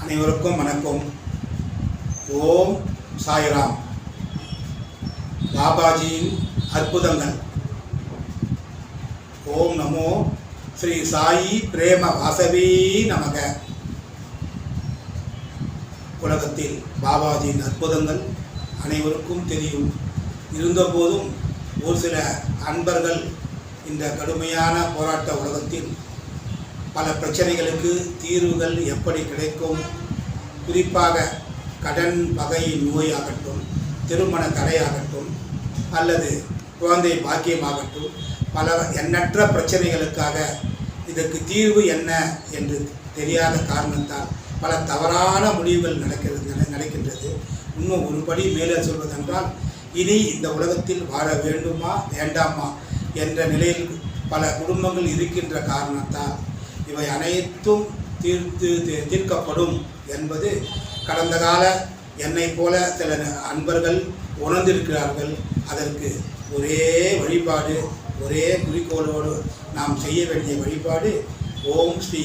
அனைவருக்கும் வணக்கம். ஓம் சாய்ராம். பாபாஜியின் அற்புதங்கள். ஓம் நமோ ஸ்ரீ சாயி பிரேம வாசவி நமக. உலகத்தில் பாபாஜியின் அற்புதங்கள் அனைவருக்கும் தெரியும். இருந்தபோதும் ஒரு சில அன்பர்கள் இந்த கடுமையான போராட்ட உலகத்தில் பல பிரச்சனைகளுக்கு தீர்வுகள் எப்படி கிடைக்கும், குறிப்பாக கடன் பகை நோயாகட்டும், திருமண தடையாகட்டும், அல்லது குழந்தை பாக்கியமாகட்டும், பல எண்ணற்ற பிரச்சனைகளுக்காக இதற்கு தீர்வு என்ன என்று தெரியாத காரணத்தால் பல தவறான முடிவுகள் நடக்கின்றது. இன்னும் ஒருபடி மேலே சொல்வதென்றால், இனி இந்த உலகத்தில் வாழ வேண்டுமா வேண்டாமா என்ற நிலையில் பல குடும்பங்கள் இருக்கின்ற காரணத்தால் இவை அனைத்தும் தீர்க்கப்படும் என்பது கடந்த கால என்னை போல சில அன்பர்கள் உணர்ந்திருக்கிறார்கள். அதற்கு ஒரே வழிபாடு, ஒரே குறிக்கோளோடு நாம் செய்ய வேண்டிய வழிபாடு ஓம் ஸ்ரீ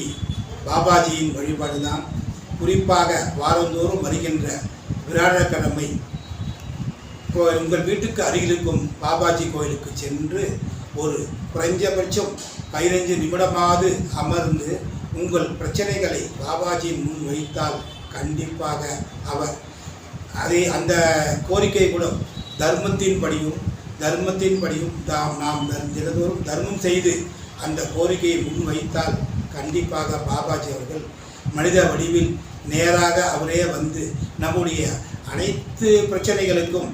பாபாஜியின் வழிபாடு தான். குறிப்பாக வாரந்தோறும் வருகின்ற வியாழக்கிழமை உங்கள் வீட்டுக்கு அருகிலிருக்கும் பாபாஜி கோயிலுக்கு சென்று ஒரு குறைஞ்சபட்சம் 15 நிமிடமாவது அமர்ந்து உங்கள் பிரச்சனைகளை பாபாஜி முன் வைத்தால் கண்டிப்பாக அவர் அந்த கோரிக்கை கூட தர்மத்தின்படியும் நாம் தினந்தோறும் தர்மம் செய்து அந்த கோரிக்கையை முன் வைத்தால் கண்டிப்பாக பாபாஜி அவர்கள் மனித வடிவில் நேராக அவரே வந்து நம்முடைய அனைத்து பிரச்சனைகளுக்கும்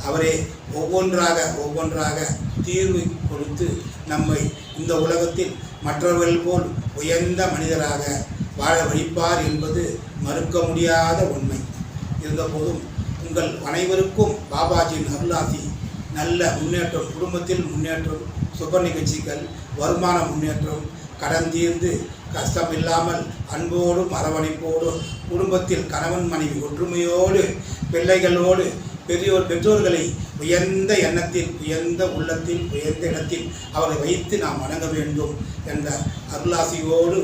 அவரே ஒவ்வொன்றாக தீர்வு கொடுத்து நம்மை இந்த உலகத்தில் மற்றவர்கள் போல் உயர்ந்த மனிதராக வாழ வைப்பார் என்பது மறுக்க முடியாத உண்மை. இருந்தபோதும் உங்கள் அனைவருக்கும் பாபாஜியின் அருளாசி, நல்ல முன்னேற்றம், குடும்பத்தில் முன்னேற்றம், சுப நிகழ்ச்சிகள், வருமான முன்னேற்றம், கடன் தீர்ந்து கஷ்டம் இல்லாமல் அன்போடும் அரவணைப்போடும் குடும்பத்தில் கணவன் மனைவி ஒற்றுமையோடு பிள்ளைகளோடு பெற்றோர்களை உயர்ந்த எண்ணத்தில், உயர்ந்த உள்ளத்தில், உயர்ந்த இடத்தில் அவரை வைத்து நாம் வணங்க வேண்டும் என்ற அருளாசியோடு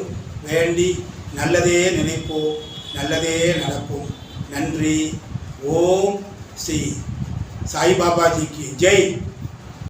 வேண்டி நல்லதே நினைப்போம், நல்லதே நடப்போம். நன்றி. ஓம் ஸ்ரீ சாய்பாபாஜிக்கு ஜெய்.